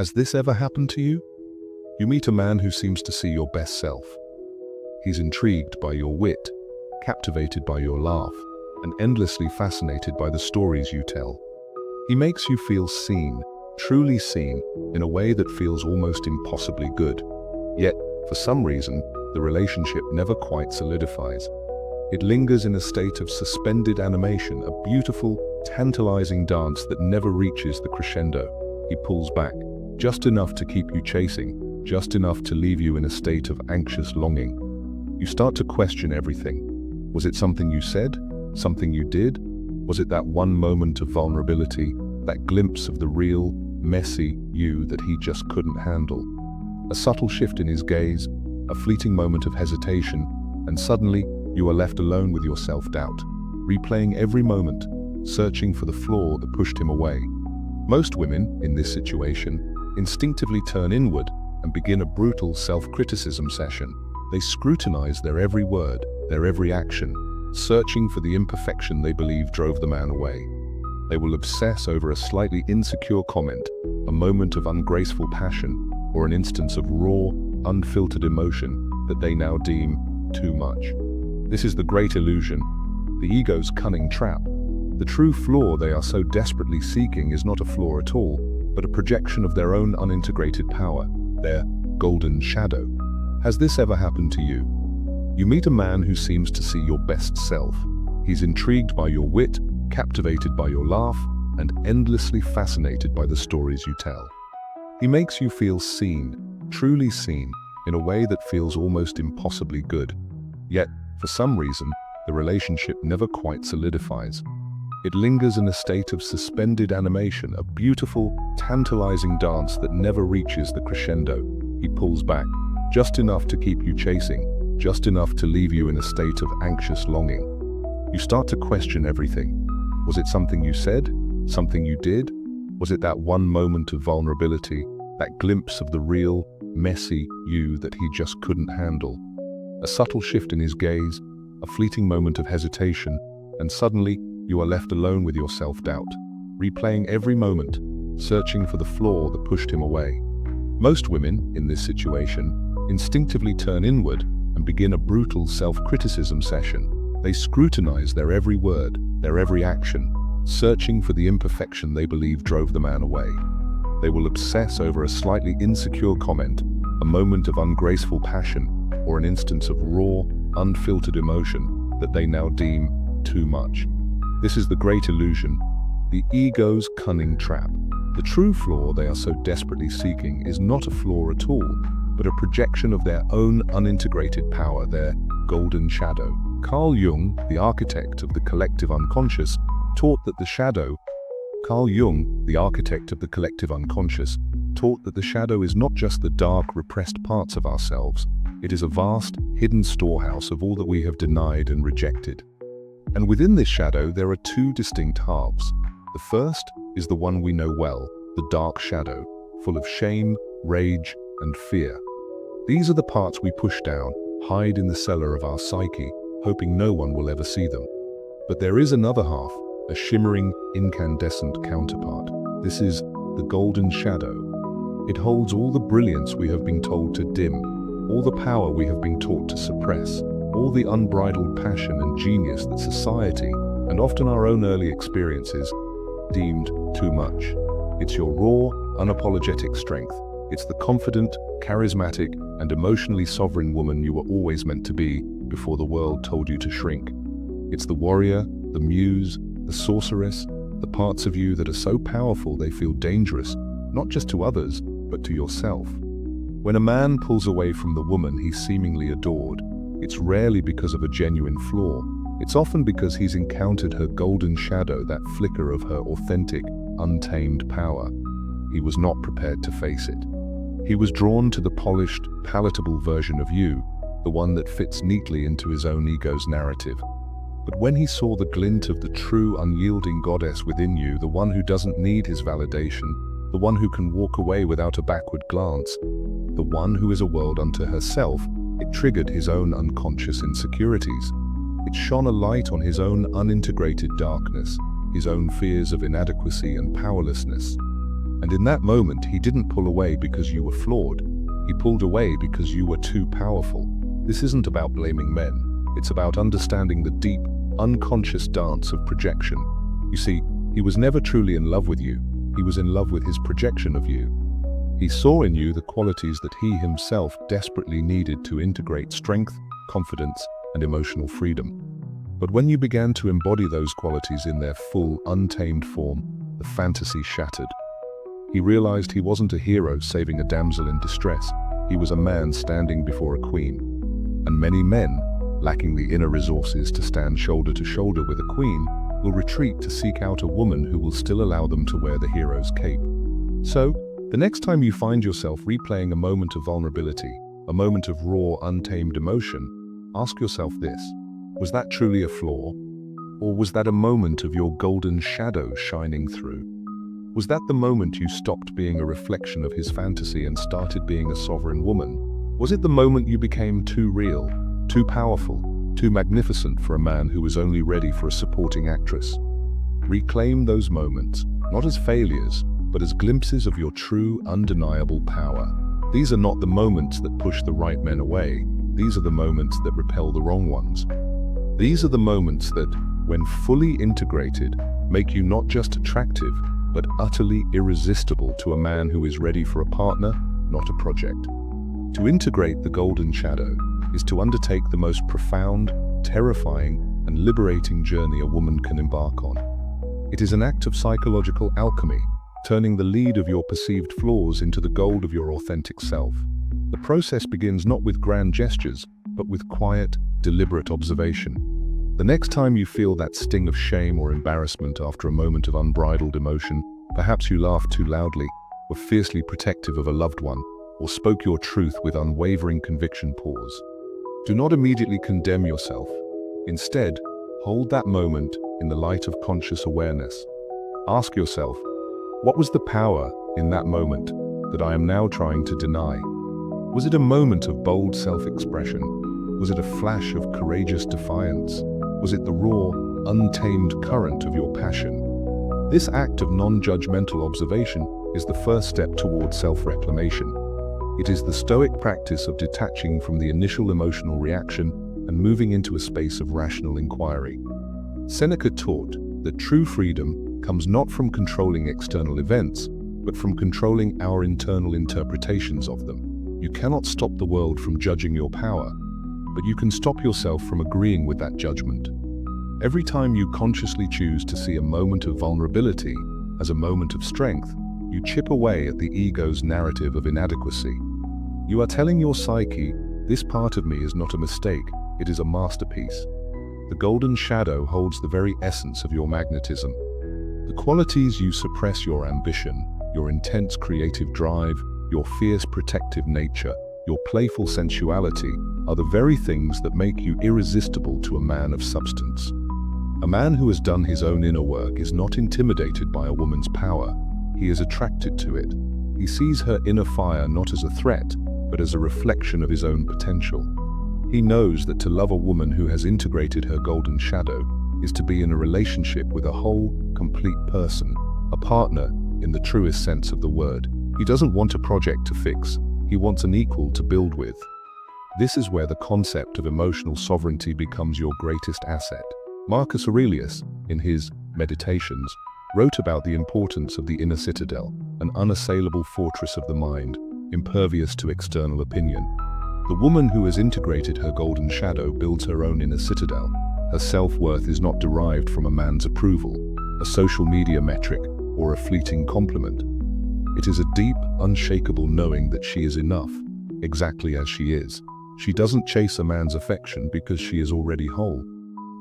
Has this ever happened to you? You meet a man who seems to see your best self. He's intrigued by your wit, captivated by your laugh, and endlessly fascinated by the stories you tell. He makes you feel seen, truly seen, in a way that feels almost impossibly good. Yet, for some reason, the relationship never quite solidifies. It lingers in a state of suspended animation, a beautiful, tantalizing dance that never reaches the crescendo. He pulls back, just enough to keep you chasing, just enough to leave you in a state of anxious longing. You start to question everything. Was it something you said? Something you did? Was it that one moment of vulnerability, that glimpse of the real, messy you that he just couldn't handle? A subtle shift in his gaze, a fleeting moment of hesitation, and suddenly you are left alone with your self-doubt, replaying every moment, searching for the flaw that pushed him away. Most women, in this situation, instinctively turn inward and begin a brutal self-criticism session. They scrutinize their every word, their every action, searching for the imperfection they believe drove the man away. They will obsess over a slightly insecure comment, a moment of ungraceful passion, or an instance of raw, unfiltered emotion that they now deem too much. This is the great illusion, the ego's cunning trap. The true flaw they are so desperately seeking is not a flaw at all, but a projection of their own unintegrated power, their golden shadow. Has this ever happened to you? You meet a man who seems to see your best self. He's intrigued by your wit, captivated by your laugh, and endlessly fascinated by the stories you tell. He makes you feel seen, truly seen, in a way that feels almost impossibly good. Yet, for some reason, the relationship never quite solidifies. It lingers in a state of suspended animation, a beautiful, tantalizing dance that never reaches the crescendo. He pulls back, just enough to keep you chasing, just enough to leave you in a state of anxious longing. You start to question everything. Was it something you said? Something you did? Was it that one moment of vulnerability, that glimpse of the real, messy you that he just couldn't handle? A subtle shift in his gaze, a fleeting moment of hesitation, and suddenly you are left alone with your self-doubt, replaying every moment, searching for the flaw that pushed him away. Most women, in this situation, instinctively turn inward and begin a brutal self-criticism session. They scrutinize their every word, their every action, searching for the imperfection they believe drove the man away. They will obsess over a slightly insecure comment, a moment of ungraceful passion, or an instance of raw, unfiltered emotion that they now deem too much. This is the great illusion, the ego's cunning trap. The true flaw they are so desperately seeking is not a flaw at all, but a projection of their own unintegrated power, their golden shadow. Carl Jung, the architect of the collective unconscious, taught that the shadow is not just the dark, repressed parts of ourselves. It is a vast, hidden storehouse of all that we have denied and rejected. And within this shadow, there are two distinct halves. The first is the one we know well, the dark shadow, full of shame, rage, and fear. These are the parts we push down, hide in the cellar of our psyche, hoping no one will ever see them. But there is another half, a shimmering, incandescent counterpart. This is the golden shadow. It holds all the brilliance we have been told to dim, all the power we have been taught to suppress, all the unbridled passion and genius that society, and often our own early experiences, deemed too much. It's your raw, unapologetic strength. It's the confident, charismatic, and emotionally sovereign woman you were always meant to be before the world told you to shrink. It's the warrior, the muse, the sorceress, the parts of you that are so powerful they feel dangerous, not just to others, but to yourself. When a man pulls away from the woman he seemingly adored, it's rarely because of a genuine flaw. It's often because he's encountered her golden shadow, that flicker of her authentic, untamed power. He was not prepared to face it. He was drawn to the polished, palatable version of you, the one that fits neatly into his own ego's narrative. But when he saw the glint of the true, unyielding goddess within you, the one who doesn't need his validation, the one who can walk away without a backward glance, the one who is a world unto herself, it triggered his own unconscious insecurities. It shone a light on his own unintegrated darkness, his own fears of inadequacy and powerlessness. And in that moment, he didn't pull away because you were flawed. He pulled away because you were too powerful. This isn't about blaming men. It's about understanding the deep, unconscious dance of projection. You see, he was never truly in love with you. He was in love with his projection of you. He saw in you the qualities that he himself desperately needed to integrate strength, confidence, and emotional freedom. But when you began to embody those qualities in their full, untamed form, the fantasy shattered. He realized he wasn't a hero saving a damsel in distress. He was a man standing before a queen. And many men, lacking the inner resources to stand shoulder to shoulder with a queen, will retreat to seek out a woman who will still allow them to wear the hero's cape. So, the next time you find yourself replaying a moment of vulnerability, a moment of raw, untamed emotion, ask yourself this: was that truly a flaw? Or was that a moment of your golden shadow shining through? Was that the moment you stopped being a reflection of his fantasy and started being a sovereign woman? Was it the moment you became too real, too powerful, too magnificent for a man who was only ready for a supporting actress? Reclaim those moments, not as failures, but as glimpses of your true, undeniable power. These are not the moments that push the right men away. These are the moments that repel the wrong ones. These are the moments that, when fully integrated, make you not just attractive, but utterly irresistible to a man who is ready for a partner, not a project. To integrate the golden shadow is to undertake the most profound, terrifying, and liberating journey a woman can embark on. It is an act of psychological alchemy, turning the lead of your perceived flaws into the gold of your authentic self. The process begins not with grand gestures, but with quiet, deliberate observation. The next time you feel that sting of shame or embarrassment after a moment of unbridled emotion, perhaps you laughed too loudly, were fiercely protective of a loved one, or spoke your truth with unwavering conviction, pause. Do not immediately condemn yourself. Instead, hold that moment in the light of conscious awareness. Ask yourself, what was the power in that moment that I am now trying to deny? Was it a moment of bold self-expression? Was it a flash of courageous defiance? Was it the raw, untamed current of your passion? This act of non-judgmental observation is the first step toward self-reclamation. It is the stoic practice of detaching from the initial emotional reaction and moving into a space of rational inquiry. Seneca taught that true freedom comes not from controlling external events, but from controlling our internal interpretations of them. You cannot stop the world from judging your power, but you can stop yourself from agreeing with that judgment. Every time you consciously choose to see a moment of vulnerability as a moment of strength, you chip away at the ego's narrative of inadequacy. You are telling your psyche, this part of me is not a mistake, it is a masterpiece. The golden shadow holds the very essence of your magnetism. The qualities you suppress: your ambition, your intense creative drive, your fierce protective nature, your playful sensuality, are the very things that make you irresistible to a man of substance. A man who has done his own inner work is not intimidated by a woman's power. He is attracted to it. He sees her inner fire not as a threat, but as a reflection of his own potential. He knows that to love a woman who has integrated her golden shadow is to be in a relationship with a whole, complete person, a partner in the truest sense of the word. He doesn't want a project to fix. He wants an equal to build with. This is where the concept of emotional sovereignty becomes your greatest asset. Marcus Aurelius, in his Meditations, wrote about the importance of the inner citadel, an unassailable fortress of the mind, impervious to external opinion. The woman who has integrated her golden shadow builds her own inner citadel. Her self-worth is not derived from a man's approval, a social media metric, or a fleeting compliment. It is a deep, unshakable knowing that she is enough, exactly as she is. She doesn't chase a man's affection because she is already whole.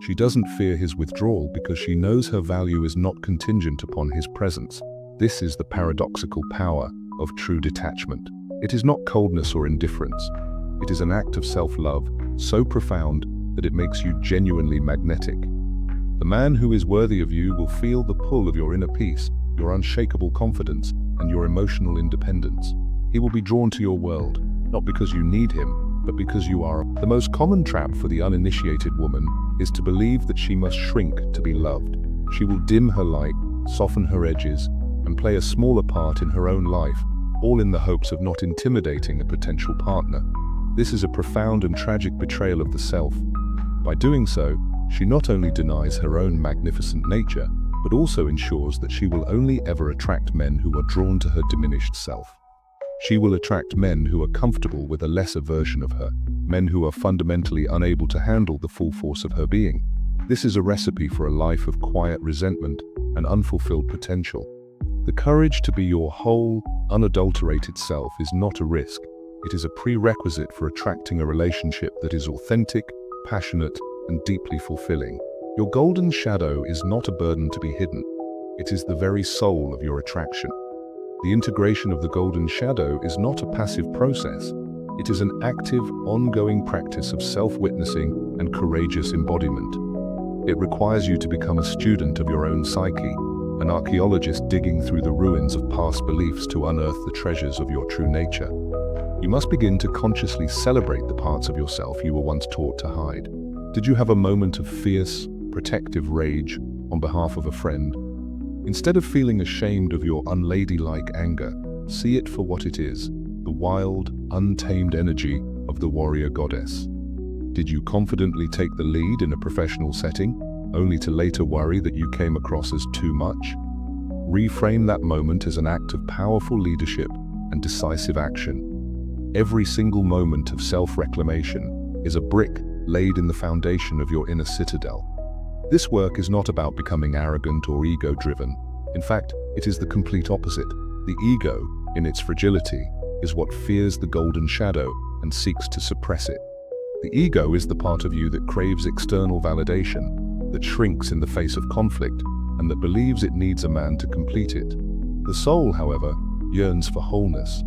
She doesn't fear his withdrawal because she knows her value is not contingent upon his presence. This is the paradoxical power of true detachment. It is not coldness or indifference. It is an act of self-love so profound that it makes you genuinely magnetic. The man who is worthy of you will feel the pull of your inner peace, your unshakable confidence, and your emotional independence. He will be drawn to your world, not because you need him, but because you are. The most common trap for the uninitiated woman is to believe that she must shrink to be loved. She will dim her light, soften her edges, and play a smaller part in her own life, all in the hopes of not intimidating a potential partner. This is a profound and tragic betrayal of the self. By doing so, she not only denies her own magnificent nature, but also ensures that she will only ever attract men who are drawn to her diminished self. She will attract men who are comfortable with a lesser version of her, men who are fundamentally unable to handle the full force of her being. This is a recipe for a life of quiet resentment and unfulfilled potential. The courage to be your whole, unadulterated self is not a risk. It is a prerequisite for attracting a relationship that is authentic, passionate, and deeply fulfilling. Your golden shadow is not a burden to be hidden. It is the very soul of your attraction. The integration of the golden shadow is not a passive process. It is an active, ongoing practice of self-witnessing and courageous embodiment. It requires you to become a student of your own psyche, an archaeologist digging through the ruins of past beliefs to unearth the treasures of your true nature. You must begin to consciously celebrate the parts of yourself you were once taught to hide. Did you have a moment of fierce, protective rage on behalf of a friend? Instead of feeling ashamed of your unladylike anger, see it for what it is, the wild, untamed energy of the warrior goddess. Did you confidently take the lead in a professional setting, only to later worry that you came across as too much? Reframe that moment as an act of powerful leadership and decisive action. Every single moment of self-reclamation is a brick laid in the foundation of your inner citadel. This work is not about becoming arrogant or ego-driven. In fact, it is the complete opposite. The ego, in its fragility, is what fears the golden shadow and seeks to suppress it. The ego is the part of you that craves external validation, that shrinks in the face of conflict, and that believes it needs a man to complete it. The soul, however, yearns for wholeness.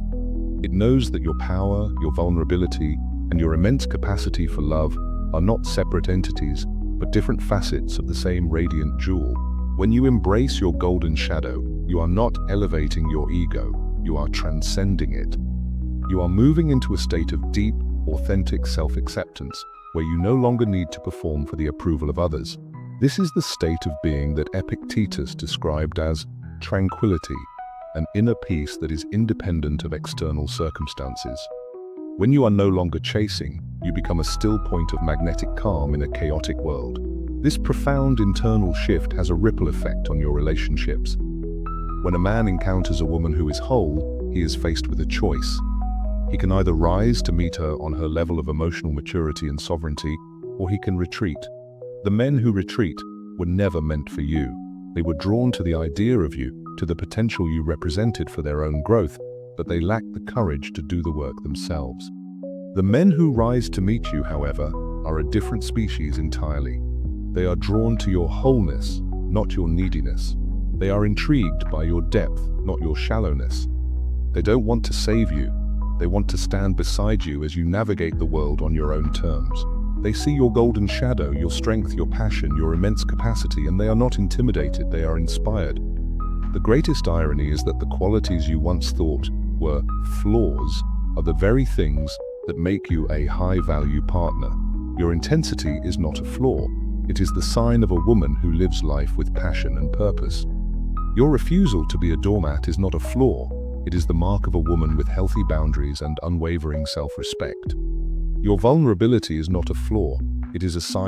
It knows that your power, your vulnerability, and your immense capacity for love are not separate entities, but different facets of the same radiant jewel. When you embrace your golden shadow, you are not elevating your ego, you are transcending it. You are moving into a state of deep, authentic self-acceptance, where you no longer need to perform for the approval of others. This is the state of being that Epictetus described as tranquility, an inner peace that is independent of external circumstances. When you are no longer chasing, you become a still point of magnetic calm in a chaotic world. This profound internal shift has a ripple effect on your relationships. When a man encounters a woman who is whole, he is faced with a choice. He can either rise to meet her on her level of emotional maturity and sovereignty, or he can retreat. The men who retreat were never meant for you. They were drawn to the idea of you, to the potential you represented for their own growth, but they lacked the courage to do the work themselves. The men who rise to meet you, however, are a different species entirely. They are drawn to your wholeness, not your neediness. They are intrigued by your depth, not your shallowness. They don't want to save you. They want to stand beside you as you navigate the world on your own terms. They see your golden shadow, your strength, your passion, your immense capacity, and they are not intimidated, they are inspired. The greatest irony is that the qualities you once thought were flaws are the very things that make you a high-value partner. Your intensity is not a flaw. It is the sign of a woman who lives life with passion and purpose. Your refusal to be a doormat is not a flaw. It is the mark of a woman with healthy boundaries and unwavering self-respect. Your vulnerability is not a flaw. It is a sign